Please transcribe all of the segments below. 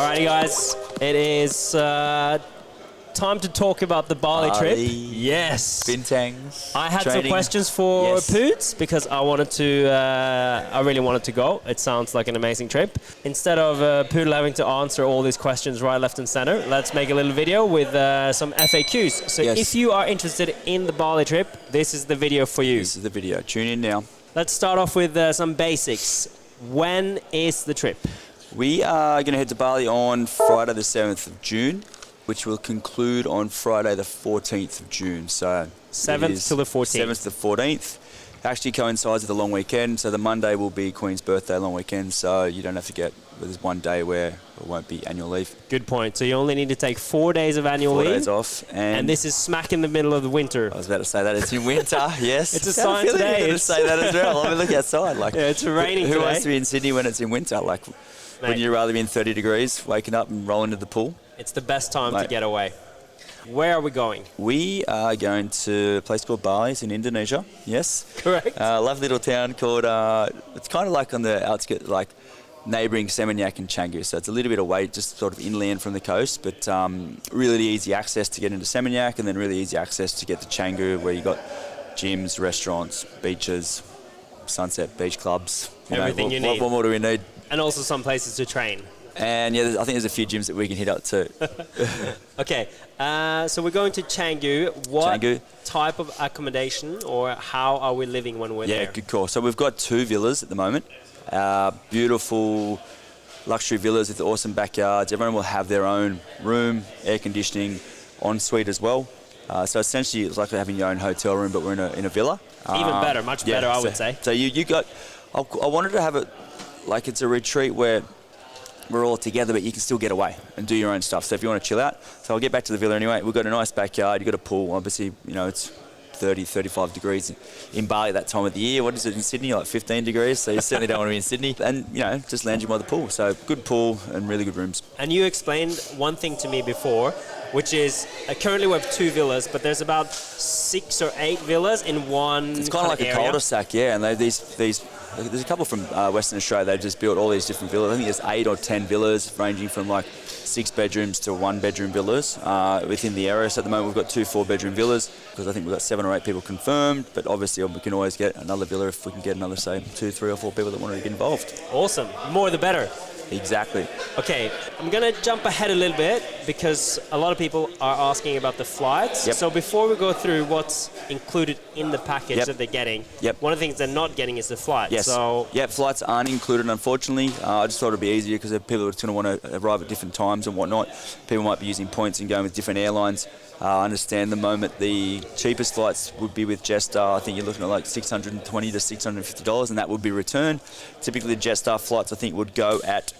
Alrighty, guys, it is time to talk about the Bali trip. Yes. Bintangs. I had training. some questions for Poots because I really wanted to go. It sounds like an amazing trip. Instead of Poodle having to answer all these questions right, left, and center, let's make a little video with some FAQs. So if you are interested in the Bali trip, this is the video for you. This is the video. Tune in now. Let's start off with some basics. When is the trip? We are going to head to Bali on Friday the 7th of June, which will conclude on Friday the 14th of June. So 7th to the 14th. 7th to the 14th. Actually coincides with the long weekend, so the Monday will be Queen's birthday long weekend, so you don't have to get, there's one day where it won't be annual leave. Good point. So you only need to take 4 days of annual leave. 4 days off. And this is smack in the middle of the winter. I was about to say that. It's in winter, yes. It's a sign today. I'm going to say that as well. I mean, look outside. Like, yeah, it's raining Who today. wants to be in Sydney when it's in winter? Like, wouldn't you rather be in 30 degrees, waking up and rolling into the pool? It's the best time to get away. Where are we going? We are going to a place called Bali. It's in Indonesia. Yes. Correct. Lovely little town called, it's kind of like on the outskirts, like neighbouring Seminyak and Canggu. So it's a little bit away, just sort of inland from the coast, but really easy access to get into Seminyak and then really easy access to get to Canggu, where you got gyms, restaurants, beaches, sunset beach clubs. Everything you need. What more do we need? And also some places to train. And yeah, I think there's a few gyms that we can hit up too. Okay, so we're going to Canggu. What type of accommodation or how are we living when we're there? Yeah, good call. So we've got 2 villas at the moment. Beautiful luxury villas with awesome backyards. Everyone will have their own room, air conditioning, ensuite as well. So essentially it's like having your own hotel room, but we're in a villa. Even better, much better, I would say. So you got, I wanted to have it like it's a retreat where we're all together, but you can still get away and do your own stuff. So if you want to chill out, so I'll get back to the villa anyway. We've got a nice backyard. You've got a pool. Obviously, you know, it's 30, 35 degrees in Bali at that time of the year. What is it in Sydney? Like 15 degrees. So you certainly don't want to be in Sydney. And, you know, just lounging by the pool. So good pool and really good rooms. And you explained one thing to me before, which is currently we have 2 villas, but there's about 6 or 8 villas in one. It's kind of like a cul-de-sac, yeah. And there's a couple from Western Australia. They've just built all these different villas. I think there's 8 or 10 villas ranging from like 6 bedrooms to 1 bedroom villas within the area. So at the moment we've got 2 4-bedroom villas because I think we've got 7 or 8 people confirmed. But obviously we can always get another villa if we can get another, say, 2, 3 or 4 people that want to get involved. Awesome. More the better. Exactly. Okay, I'm going to jump ahead a little bit because a lot of people are asking about the flights. Yep. So before we go through what's included in the package that they're getting, one of the things they're not getting is the flight. Yes. So flights aren't included, unfortunately. I just thought it'd be easier because people are going to want to arrive at different times and whatnot. People might be using points and going with different airlines. I understand the moment the cheapest flights would be with Jetstar. I think you're looking at like $620 to $650, and that would be returned. Typically, the Jetstar flights I think would go at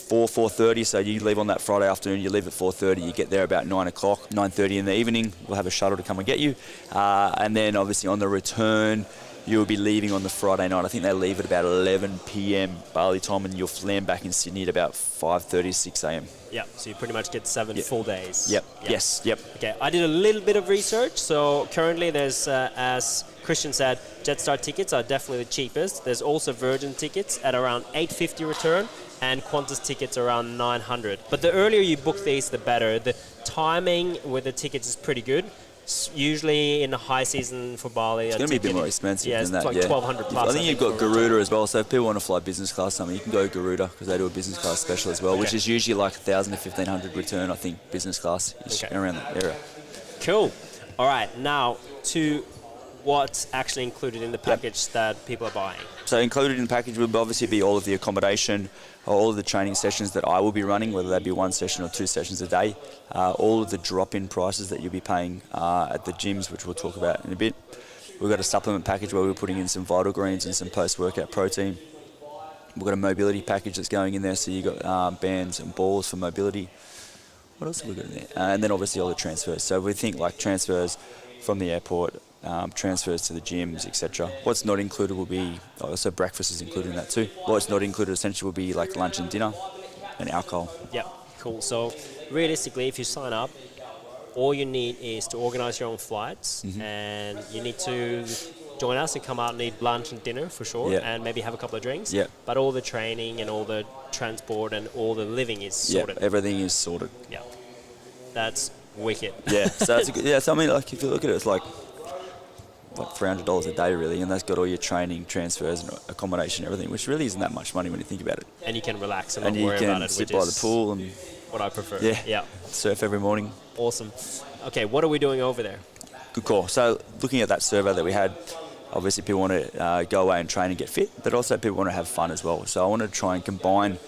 4:30. So you leave on that Friday afternoon. You leave at 4:30. You get there about 9 o'clock, 9:30 in the evening. We'll have a shuttle to come and get you, and then obviously on the return, you'll be leaving on the Friday night. I think they leave at about 11 p.m. Bali time, and you'll land back in Sydney at about 5:30, 6 a.m. Yeah, so you pretty much get 7 full days. Yep. Yes. Yep. Okay, I did a little bit of research. So currently there's, as Christian said, Jetstar tickets are definitely the cheapest. There's also Virgin tickets at around $850 return and Qantas tickets around $900. But the earlier you book these, the better. The timing with the tickets is pretty good. Usually in the high season for Bali, it's going to be a bit more expensive than that. It's like $1,200 plus. I think you've got Garuda as well. So if people want to fly business class, something you can go Garuda because they do a business class special as well, which is usually like $1,000 to $1,500 return. I think business class is around that area. Cool. All right, now to what's actually included in the package that people are buying. So included in the package will obviously be all of the accommodation, all of the training sessions that I will be running, whether that be 1 session or 2 sessions a day, all of the drop-in prices that you'll be paying at the gyms, which we'll talk about in a bit. We've got a supplement package where we're putting in some vital greens and some post-workout protein. We've got a mobility package that's going in there, so you've got bands and balls for mobility. What else have we got in there? And then obviously all the transfers. So we think like transfers from the airport, transfers to the gyms, etc. What's not included will be, also breakfast is included in that too. What's not included essentially will be like lunch and dinner and alcohol. Yeah, cool. So realistically, if you sign up, all you need is to organise your own flights and you need to join us and come out and eat lunch and dinner for sure, Yeah. and maybe have a couple of drinks. Yeah. But all the training and all the transport and all the living is sorted. Yeah, everything is sorted. Yeah. That's wicked. Yeah, so that's a good, yeah. So I mean, like if you look at it, it's like $300 a day really, and that's got all your training, transfers, and accommodation, and everything, which really isn't that much money when you think about it. And you can relax and And not you worry about can it, sit which by the is pool and what I prefer. yeah, surf every morning. Awesome. Okay, what are we doing over there? Good call. So looking at that survey that we had, obviously people want to go away and train and get fit, but also people want to have fun as well. So I want to try and combine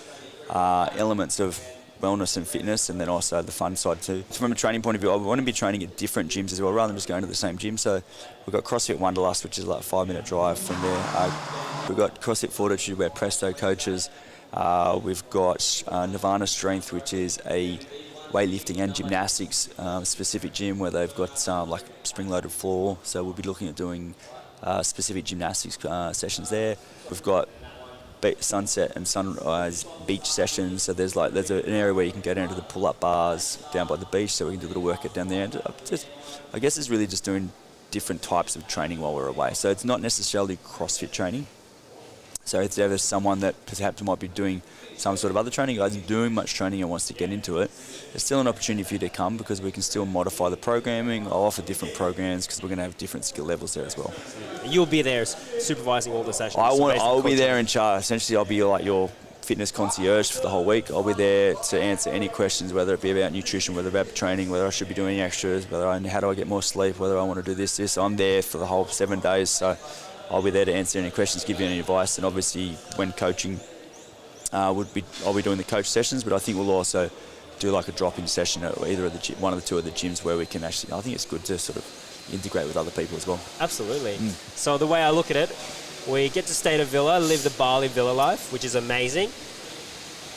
elements of wellness and fitness, and then also the fun side too. So from a training point of view, I want to be training at different gyms as well, rather than just going to the same gym. So we've got CrossFit Wanderlust, which is like a 5-minute drive from there. We've got CrossFit Fortitude, where Presto coaches. We've got Nirvana Strength, which is a weightlifting and gymnastics specific gym where they've got like spring-loaded floor. So we'll be looking at doing specific gymnastics sessions there. We've got sunset and sunrise beach sessions. So there's an area where you can go down to the pull-up bars down by the beach, so we can do a little workout down there. And I guess it's really just doing different types of training while we're away. So it's not necessarily CrossFit training. So if there's someone that perhaps might be doing some sort of other training, or isn't doing much training and wants to get into it, there's still an opportunity for you to come, because we can still modify the programming. I'll offer different programs because we're going to have different skill levels there as well. You'll be there supervising all the sessions. I'll be there in charge. Essentially, I'll be like your fitness concierge for the whole week. I'll be there to answer any questions, whether it be about nutrition, whether about training, whether I should be doing extras, how do I get more sleep, whether I want to do this. I'm there for the whole 7 days, so I'll be there to answer any questions, give you any advice, and obviously when coaching, I'll be doing the coach sessions, but I think we'll also do like a drop-in session at either of one of the two of the gyms where we can actually, I think it's good to sort of integrate with other people as well. Absolutely. So the way I look at it, we get to stay at a villa, live the Bali villa life, which is amazing.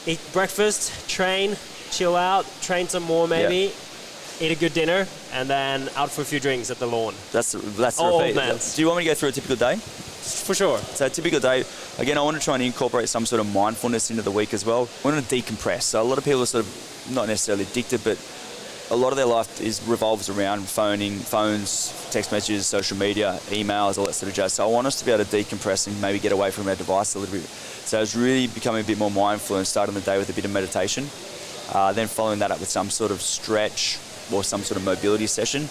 Eat breakfast, train, chill out, train some more maybe, eat a good dinner, and then out for a few drinks at the lawn. That's the Old repeat. man's. Do you want me to go through a typical day? For sure. So a typical day, again, I want to try and incorporate some sort of mindfulness into the week as well. I want to decompress. So a lot of people are sort of not necessarily addicted, but a lot of their life revolves around phones, text messages, social media, emails, all that sort of jazz. So I want us to be able to decompress and maybe get away from our device a little bit. So it's really becoming a bit more mindful and starting the day with a bit of meditation. Then following that up with some sort of stretch or some sort of mobility session.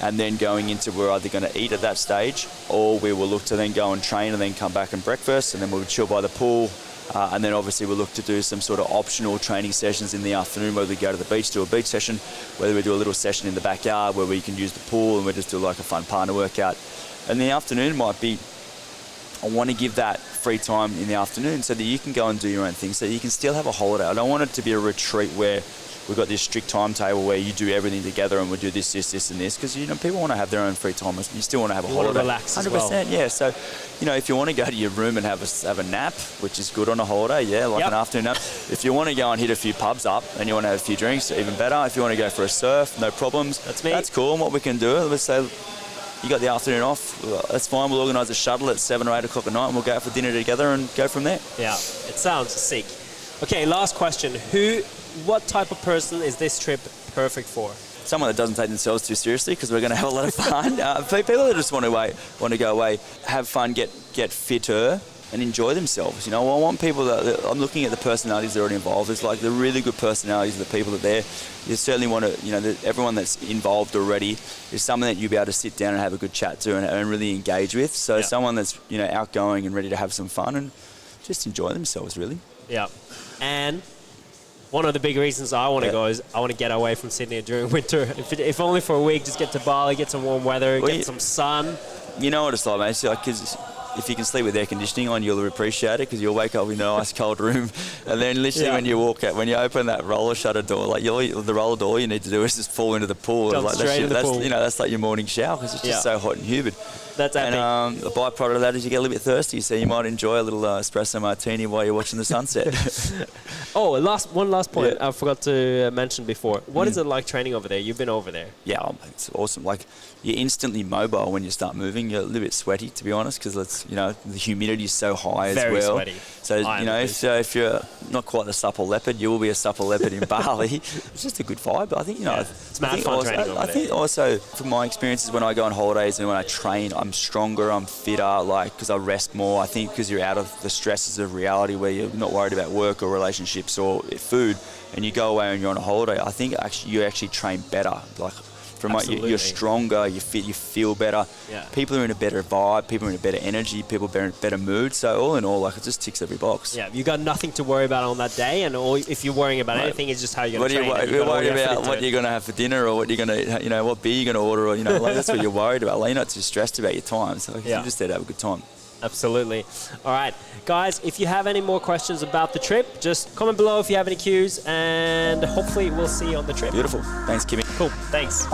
And then going into, we're either going to eat at that stage, or we will look to then go and train and then come back and breakfast, and then we'll chill by the pool. And then obviously we'll look to do some sort of optional training sessions in the afternoon, whether we go to the beach, do a beach session, whether we do a little session in the backyard where we can use the pool and we just do like a fun partner workout. And the afternoon might be, I want to give that free time in the afternoon so that you can go and do your own thing, so you can still have a holiday. I don't want it to be a retreat where we've got this strict timetable where you do everything together and we do this, and this, because people want to have their own free time. You still want to have a holiday. Want to relax 100%, as well. yeah. So, if you want to go to your room and have a nap, which is good on a holiday, an afternoon nap. If you want to go and hit a few pubs up and you want to have a few drinks, even better. If you want to go for a surf, no problems. That's me. That's cool. And what we can do, let's say you got the afternoon off, that's fine. We'll organise a shuttle at 7 or 8 o'clock at night and we'll go out for dinner together and go from there. Yeah, it sounds sick. Okay, last question. What type of person is this trip perfect for? Someone that doesn't take themselves too seriously, because we're going to have a lot of fun. People that just want to go away, have fun, get fitter, and enjoy themselves. I want people that I'm looking at the personalities that are already involved. It's like the really good personalities of the people that are there. You certainly want to, everyone that's involved already is someone that you'll be able to sit down and have a good chat to and really engage with. So someone that's outgoing and ready to have some fun and just enjoy themselves, really. Yeah, and one of the big reasons I want to go is I want to get away from Sydney during winter. If only for a week, just get to Bali, get some warm weather, get some sun. You know what it's like, mate. It's like, 'cause if you can sleep with air conditioning on, you'll appreciate it, because you'll wake up in an ice cold room, and then literally when you walk out, when you open that roller shutter door, the roller door, all you need to do is just fall into the pool. Jump straight into the pool. That's like your morning shower, because it's just so hot and humid. That's epic. And the byproduct of that is you get a little bit thirsty, so you might enjoy a little espresso martini while you're watching the sunset. One last point I forgot to mention before. What is it like training over there? You've been over there. Yeah, it's awesome. Like, you're instantly mobile when you start moving. You're a little bit sweaty, to be honest, because the humidity is so high as well. Very sweaty. So if you're not quite a supple leopard, you will be a supple leopard in Bali. It's just a good vibe. But I think it's mad fun training over there. I think also from my experiences when I go on holidays and when I train, I'm I'm stronger, I'm fitter, like, because I rest more. I think because you're out of the stresses of reality where you're not worried about work or relationships or food, and you go away and you're on a holiday, I think actually you actually train better. Like, from what you're stronger, you're fit, you feel better. Yeah. People are in a better vibe, people are in a better energy, people are in a better mood. So all in all, like, it just ticks every box. Yeah, you got nothing to worry about on that day, and all, if you're worrying about anything, it's just how you're going to train. You're worried about what you're going to have for dinner, or what you're going to, you know, what beer you're going to order, or, you know, like, that's what you're worried about. Like, you're not too stressed about your time, so you just there to have a good time. Absolutely. All right, guys, if you have any more questions about the trip, just comment below if you have any cues, and hopefully we'll see you on the trip. Beautiful. Thanks, Kimmy. Cool. Thanks.